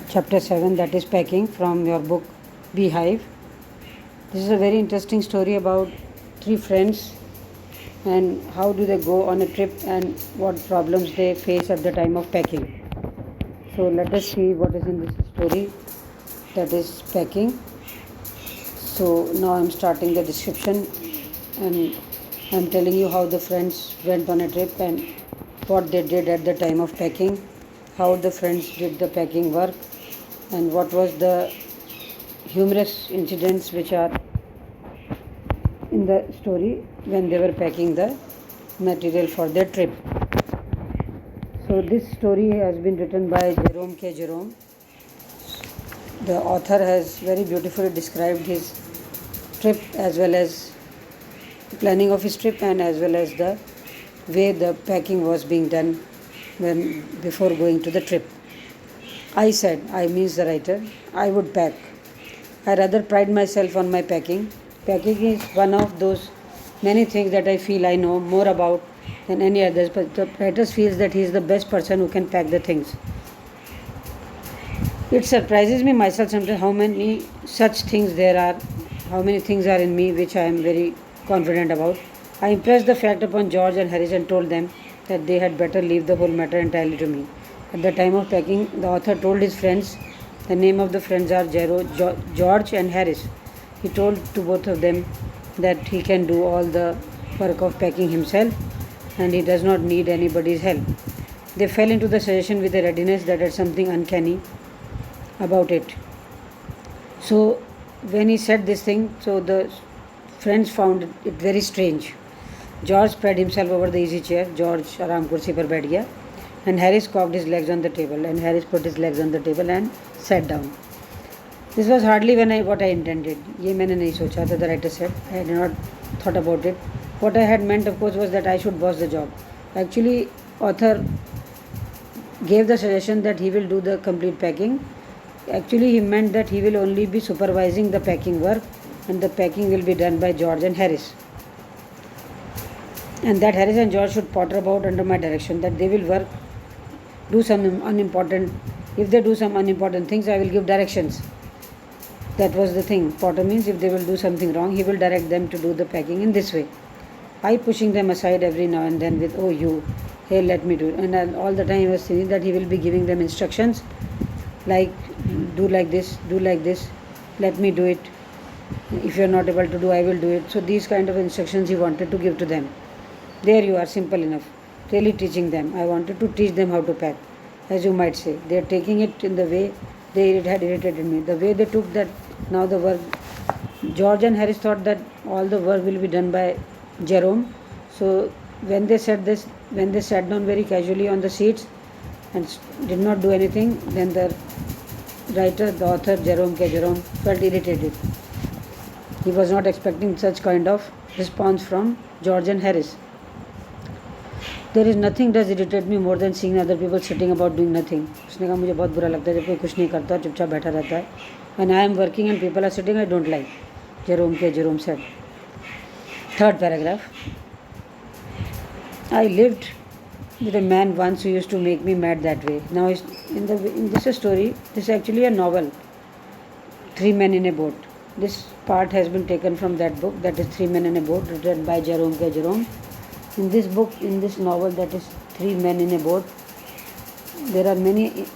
chapter 7, that is packing, from your book Beehive. This is a very interesting story about three friends and how do they go on a trip and what problems they face at the time of packing. So let us see what is in this story, that is packing. So now I am starting the description and I am telling you how the friends went on a trip and what they did at the time of packing, how the friends did the packing work, and what was the humorous incidents which are in the story when they were packing the material for their trip. So this story has been written by Jerome K. Jerome. The author has very beautifully described his trip as well as planning of his trip and as well as the way the packing was being done when before going to the trip. I said, I means the writer, I would pack. I rather pride myself on my packing. Packing is one of those many things that I feel I know more about than any others, but the writer feels that he is the best person who can pack the things. It surprises me myself sometimes how many such things there are, how many things are in me which I am very confident about. I impressed the fact upon George and Harris and told them that they had better leave the whole matter entirely to me. At the time of packing, the author told his friends, the name of the friends are George and Harris. He told to both of them that he can do all the work of packing himself and he does not need anybody's help. They fell into the suggestion with a readiness that had something uncanny about it. So when he said this thing, so the friends found it very strange. George spread himself over the easy chair. George आराम कुर्सी पर बैठ गया. And Harris cocked his legs on the table. And Harris put his legs on the table and sat down. This was hardly what I intended. ये मैंने नहीं सोचा था, the writer said. I had not thought about it. What I had meant, of course, was that I should boss the job. Actually, author gave the suggestion that he will do the complete packing. Actually, he meant that he will only be supervising the packing work and the packing will be done by George and Harris. And that Harris and George should potter about under my direction, that they will work, do some unimportant, if they do some unimportant things, I will give directions. That was the thing. Potter means if they will do something wrong, he will direct them to do the packing in this way. I pushing them aside every now and then with, oh you, hey let me do it. And all the time he was thinking that he will be giving them instructions like do like this, let me do it. If you are not able to do, I will do it. So these kind of instructions he wanted to give to them. There you are, simple enough. Really teaching them. I wanted to teach them how to pack, as you might say. They are taking it in the way it had irritated me. The way they took that now the work. George and Harris thought that all the work will be done by Jerome. So when they said this, when they sat down very casually on the seats and did not do anything, then the writer, the author Jerome K. Jerome felt irritated. He was not expecting such kind of response from George and Harris. There is nothing does irritate me more than seeing other people sitting about doing nothing. उसने कहा मुझे बहुत बुरा लगता है जब कोई कुछ नहीं करता चुपचाप बैठा रहता है. When I am working and people are sitting, I don't like. Jerome K. Jerome said. Third paragraph. I lived with a man once who used to make me mad that way. Now in this story, this is actually a novel. Three Men in a Boat. This part has been taken from that book, that is Three Men in a Boat, written by Jerome K. Jerome. In this book, in this novel, that is Three Men in a Boat, there are many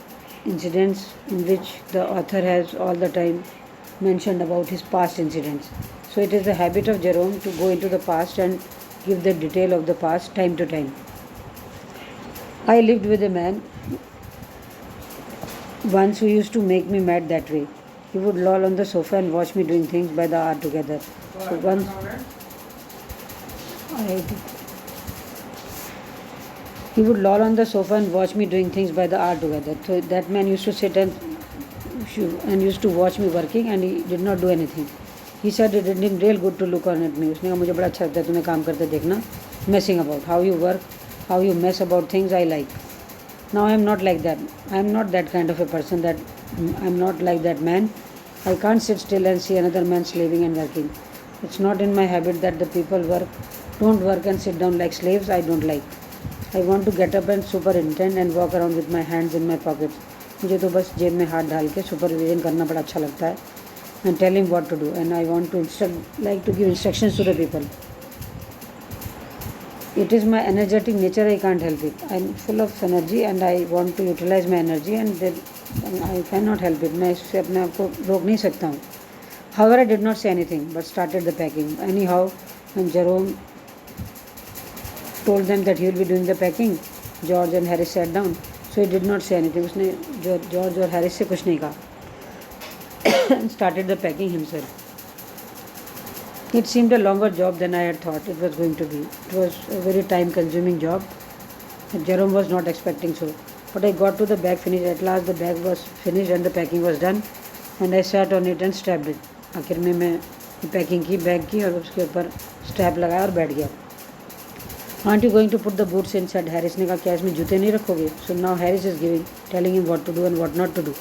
incidents in which the author has all the time mentioned about his past incidents. So it is the habit of Jerome to go into the past and give the detail of the past time to time. I lived with a man once who used to make me mad that way. He would loll on the sofa and watch me doing things by the hour together. So once he would loll on the sofa and watch me doing things by the hour together. So that man used to sit and used to watch me working and he did not do anything. He said it did him real good to look on at me. उसने कहा मुझे बड़ा अच्छा लगता है तुम्हें काम करते देखना. Messing about, how you work, how you mess about things, I like. Now I am not like that. I am not that kind of a person. That I am not like that man. I can't sit still and see another man slaving and working. It's not in my habit that the people don't work and sit down like slaves. I don't like. I want to get up and superintend and walk around with my hands in my pockets. मुझे तो बस जेब में हाथ डाल के supervision करना बड़ा अच्छा लगता है. And tell him what to do, and I want to like to give instructions to the people. It is my energetic nature, I can't help it. I am full of energy and I want to utilize my energy, and then I cannot help it. मैं इससे अपने आप को रोक नहीं सकता हूँ. However, I did not say anything but started the packing. Anyhow, when Jerome told them that he will be doing the packing, George and Harris sat down. So he did not say anything. उसने George और Harris से कुछ नहीं कहा. Started the packing himself. It seemed a longer job than I had thought it was going to be. It was a very time-consuming job. Jerome was not expecting so. But I got to the bag finish. At last the bag was finished and the packing was done. And I sat on it and strapped it. आखिर में मैं packing की, bag की, और उसके ऊपर strap लगाया और बैठ गया. Aren't you going to put the boots in? said Harris. ने कहा क्या इसमें जूते नहीं रखोगे? So now Harris is telling him what to do and what not to do.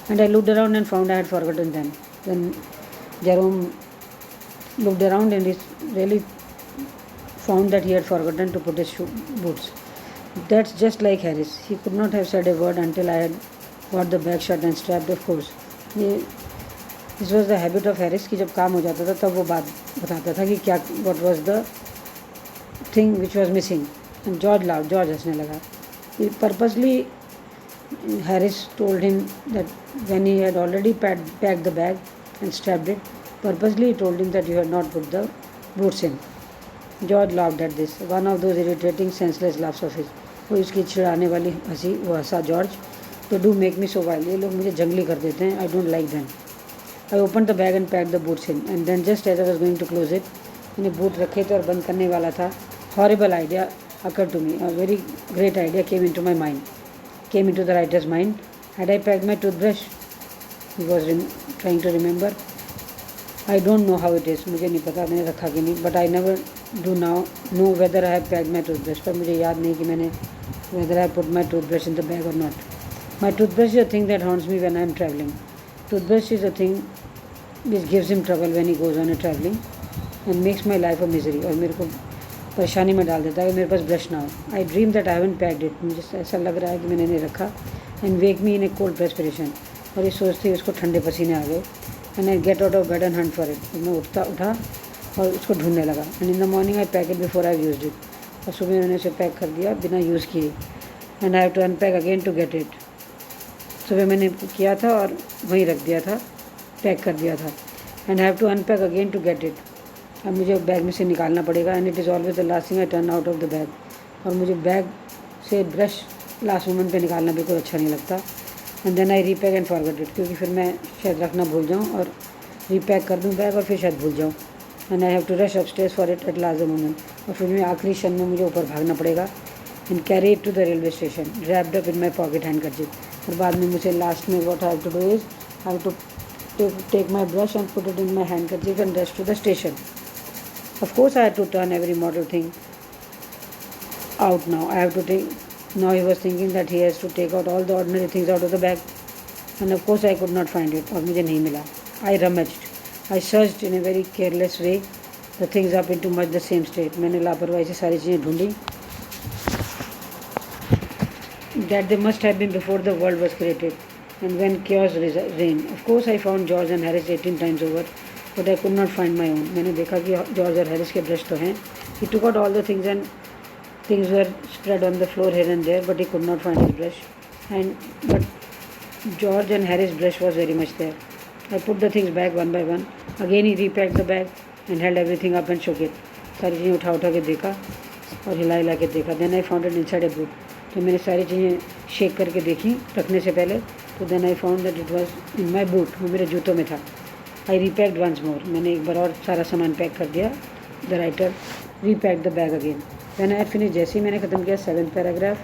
And I looked around and found I had forgotten them. Then Jerome looked around and he really found that he had forgotten to put his boots. That's just like Harris. He could not have said a word until I had got the bag shut and strapped, of course. This was the habit of Harris कि जब काम हो जाता था तब वो बात बताता था कि क्या what was the thing which was missing. And George laughed. George हंसने लगा. He purposely, Harris told him that when he had already packed the bag and strapped it, purposely he told him that you had not put the boots in. George laughed at this. One of those irritating, senseless laughs of his. वो इसकी चिढ़ाने वाली हंसी, वो हंसा George. तो do make me so wild. ये लोग मुझे जंगली कर देते हैं. I don't like them. I opened the bag and packed the boots in, and then just as I was going to close it, मैंने बूट रखे थे और बंद करने वाला था. Horrible idea occurred to me. A very great idea came into my mind. Came into the writer's mind. Had I packed my toothbrush? He was trying to remember. I don't know how it is. मुझे नहीं पता मैंने रखा कि नहीं. But I never do now know whether I have packed my toothbrush. पर मुझे याद नहीं कि मैंने whether I put my toothbrush in the bag or not. My toothbrush is a thing that haunts me when I am traveling. Toothbrush is a thing which gives him trouble when he goes on a traveling and makes my life a misery. और मेरे को परेशानी में डाल देता है कि मेरे पास ब्रश ना हो. I dream that I haven't packed it. मुझे ऐसा लग रहा है कि मैंने नहीं रखा. And wake me in a cold perspiration. और ये सोचते ही उसको ठंडे पसीने आ गए. And I get out of bed and hunt for it. मैं उठा और उसको ढूंढने लगा. And in the morning I pack it before I used it. और सुबह मैंने उसे पैक कर दिया बिना यूज़ किए. And I have to unpack again to get it. सुबह मैंने किया था और वहीं रख दिया था, पैक कर दिया था. And I have to unpack again to get it. अब मुझे बैग में से निकालना पड़ेगा. And it is always the last thing I turn out of the bag. और मुझे बैग से ब्रश लास्ट मोमेंट पे निकालना बिल्कुल अच्छा नहीं लगता. And then I repack and forget it. क्योंकि फिर मैं शायद रखना भूल जाऊँ और रीपैक कर दूँ बैग और फिर शायद भूल जाऊँ. And I have to rush upstairs for it at last the moment. और फिर मैं आखिरी क्षण में मुझे ऊपर भागना पड़ेगा. And carry it to the railway station wrapped up in my pocket handkerchief. और बाद में मुझे लास्ट में what I have to do is I have to take my brush and put it in my handkerchief and rush to the station. Of course, I had to turn every model thing out now. I have to take. Now he was thinking that he has to take out all the ordinary things out of the bag, and of course I could not find it. और मुझे नहीं मिला. I rummaged. I searched in a very careless way the things up into much the same state. मैंने लापरवाही से सारी चीज़ें ढूंढी. That they must have been before the world was created. And when chaos reigned. Of course I found George and Harris 18 times over, but I could not find my own. मैंने देखा कि George और Harris के brush तो हैं. He took out all the things and things were spread on the floor here and there, but he could not find his brush. But George and Harris' brush was very much there. I put the things back one by one. Again he repacked the bag and held everything up and shook it. सारी चीज़ें उठा के देखा और हिला के देखा. Then I found it inside a boot. तो मैंने सारी चीज़ें शेक करके देखी रखने से पहले. तो then I found that it was in my boot. वो मेरे जूतों में था. I repacked once more. मैंने एक बार और सारा सामान पैक कर दिया. The writer repack the bag again. Then I finish. जैसे ही मैंने ख़त्म किया 7th paragraph.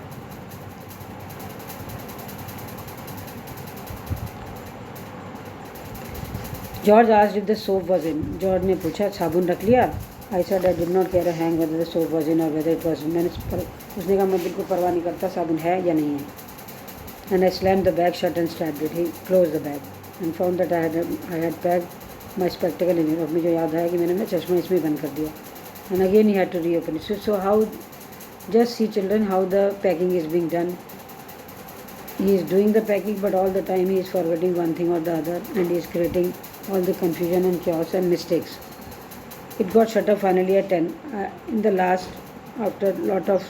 George asked if the soap was in. George ने पूछा साबुन रख लिया. I said I did not care a hang whether the soap was इन और वेदर इट वॉज. उसने कहा मैं बिल्कुल परवाह नहीं करता साबुन है या नहीं है. And I slammed the bag shut and strapped it. He closed the bag and found that I had packed my spectacle in it. और मुझे याद आया कि मैंने अपना चश्मा इसमें बंद कर दिया. And again he had to reopen it. So how, just see children how the packing is being done. He is doing the packing, but all the time he is forgetting one thing or the other, and he is creating all the confusion and chaos and mistakes. It got shut up finally at 10. In the last, after lot of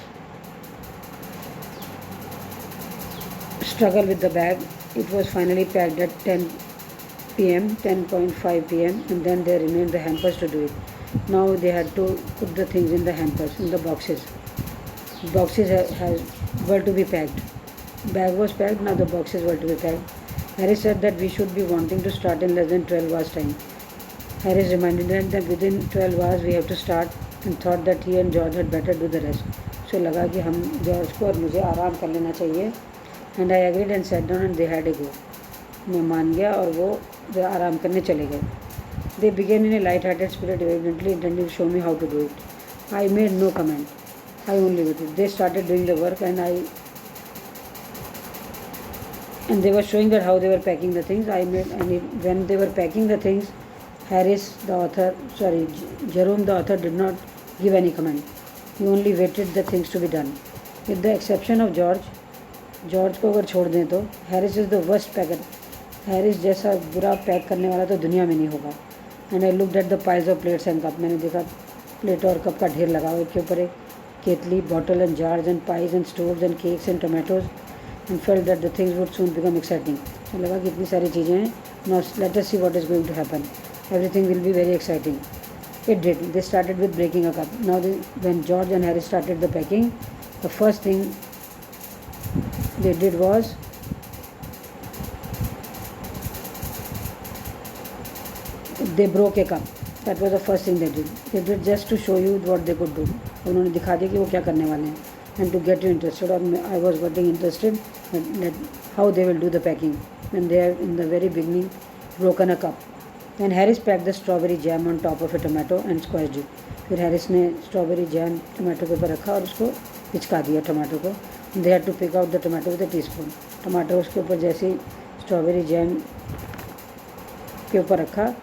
struggle with the bag, it was finally packed at 10 p.m., 10:05 p.m., and then there remained the hampers to do it. Now they had to put the things in the hampers, in the boxes. Boxes were to be packed. Bag was packed, now the boxes were to be packed. Harris said that we should be wanting to start in less than 12 hours time. Harris reminded them that within 12 hours we have to start and thought that he and George had better do the rest. So लगा कि हम George को और मुझे आराम कर लेना चाहिए. And I agreed and sat down and they had a go. मैं मान गया और वो आराम करने चले गए. They began in a light-hearted spirit, evidently intending to show me how to do it. I made no comment. I only waited. They started doing the work and they were showing that how they were packing the things. When they were packing the things, Jerome the author did not give any comment. He only waited the things to be done. With the exception of George को अगर छोड़ दें तो Harris is the worst packer. Harris जैसा बुरा pack करने वाला तो दुनिया में नहीं होगा. And I looked at the piles of plates and cup. मैंने देखा प्लेट और कप का ढेर लगा हुआ, के ऊपर एक केतली, bottle and jars and pies and stoves and cakes and tomatoes, and felt that the things would soon become exciting. तो लगा कि इतनी सारी चीज़ें हैं. Now let us see what is going to happen. Everything will be very exciting. It did. They started with breaking a cup. Now when George and Harris started the packing, the first thing they did was they broke a cup. That was the first thing they did. They did just to show you what they could do. उन्होंने दिखा दिया कि वो क्या करने वाले हैं. And to get you interested, or I was getting interested that how they will do the packing. And they have in the very beginning broken a cup. And Harris packed the strawberry jam on top of a tomato and squashed it. फिर Harris ने strawberry jam tomato के ऊपर रखा और उसको पिचका दिया tomato को. They had to pick out the tomato with a teaspoon. Tomato उसके ऊपर जैसे ही strawberry jam के ऊपर रखा,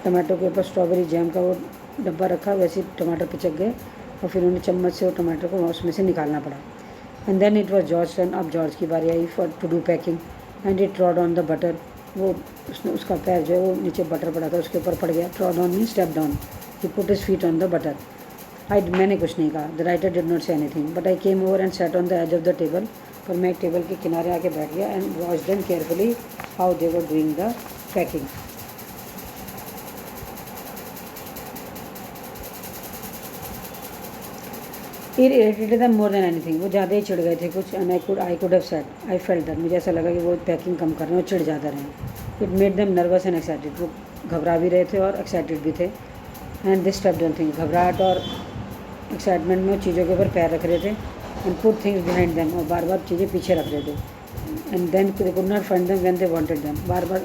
टमाटो के ऊपर स्ट्रॉबेरी जैम का वो डब्बा रखा, वैसे टमाटर पिचक गए और फिर उन्हें चम्मच से वो टमाटर को उसमें से निकालना पड़ा. And then it was George turn. अब जॉर्ज की बारी आई for to do packing. And it trod on the butter. वो उसका पैर जो है वो नीचे बटर पड़ा था उसके ऊपर पड़ गया. Trod on mean step down. He put his feet on the butter. मैंने कुछ नहीं कहा. The writer did not say anything but I came over and sat on the edge of the table. पर मैं एक टेबल के किनारे आके बैठ गया and watch them carefully how they were doing the packing. It irritated them more than anything. वो ज़्यादा ही चिढ़ गए थे कुछ. And I could have said, I felt that. मुझे ऐसा लगा कि वो पैकिंग कम कर रहे हैं और चिढ़ ज़्यादा रहे हैं. It made them nervous and excited. वो घबरा भी रहे थे और एक्साइटेड भी थे. And they stepped on things. घबराहट और एक्साइटमेंट में चीज़ों के ऊपर पैर रख रहे थे. And put things behind them. और बार बार चीज़ें पीछे रख रहे थे. And then they could not find them when they wanted them. बार बार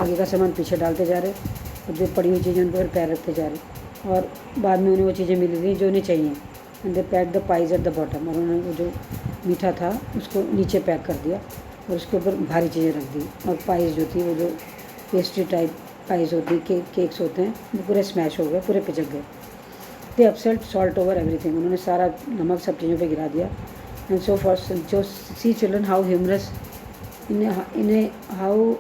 आगे का सामान पीछे डालते जा रहे और जो पड़ी हुई चीज़ें उन पर पैर रखते जा रहे और बाद में उन्हें वो चीज़ें मिल रही जो उन्हें चाहिए. And they pack the pies at the bottom. और उन्होंने वो जो मीठा था उसको नीचे पैक कर दिया और उसके ऊपर भारी चीज़ें रख दी. और पाइज जो थी वो जो पेस्ट्री टाइप पाइज होती केक्स होते हैं वो पूरे स्मैश हो गए, पूरे पिचक गए. दे अपसेट सॉल्ट ओवर एवरीथिंग. उन्होंने सारा नमक सब चीज़ों पे गिरा दिया. एंड सो फॉर जो see children how humorous in how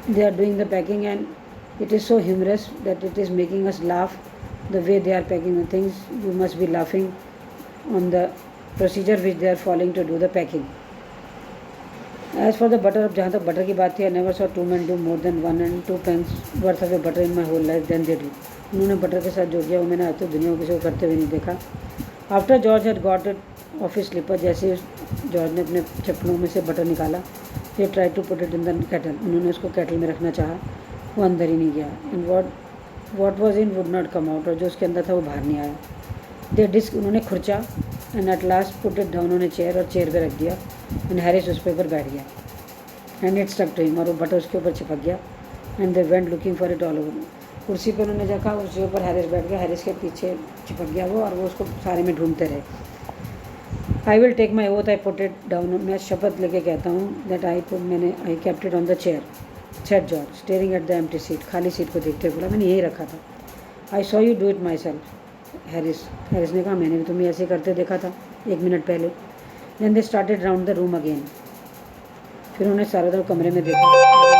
they are doing the packing, and it is so humorous that it is making us laugh the way they are packing the things. You must be laughing on the procedure which they are following to do the packing. As for the butter, अब जहाँ तक butter की बात थी, I never saw two men do more than 1 and 2 pence worth of a butter in my whole life than they do. उन्होंने butter के साथ जो किया वो मैंने आज तक दुनिया को किसी को करते हुए नहीं देखा. After George had got it off his slipper, जैसे जॉर्ज ने अपने चप्पलों में से बटर निकाला, they tried to put it in the kettle. उन्होंने उसको केटल में रखना चाहा, वो अंदर ही नहीं गया. And what was in would not come out. और जो उसके अंदर था वो बाहर नहीं आया. they डिस्क उन्होंने खुरचा and at last put it down on a chair और चेयर पे रख दिया. and हैरिस उस पर बैठ गया. and it stuck to him. और वो बटर उसके ऊपर चिपक गया. and they went looking for it all over. कुर्सी पर उन्होंने देखा, उसके ऊपर हैरिस बैठ गया, हैरिस के पीछे चिपक गया वो, और वो उसको सारे में ढूंढते रहे. I will take my oath, I put it down. मैं शपथ लेके कहता हूँ that I kept it on the chair. Said George staring at the empty seat. खाली सीट को देखते बोला, मैंने यही रखा था. I saw you do it myself. Harris ने कहा, मैंने भी तुम्हें ऐसे करते देखा था 1 मिनट पहले. Then they started round the room again. फिर उन्होंने सारा तरफ कमरे में देखा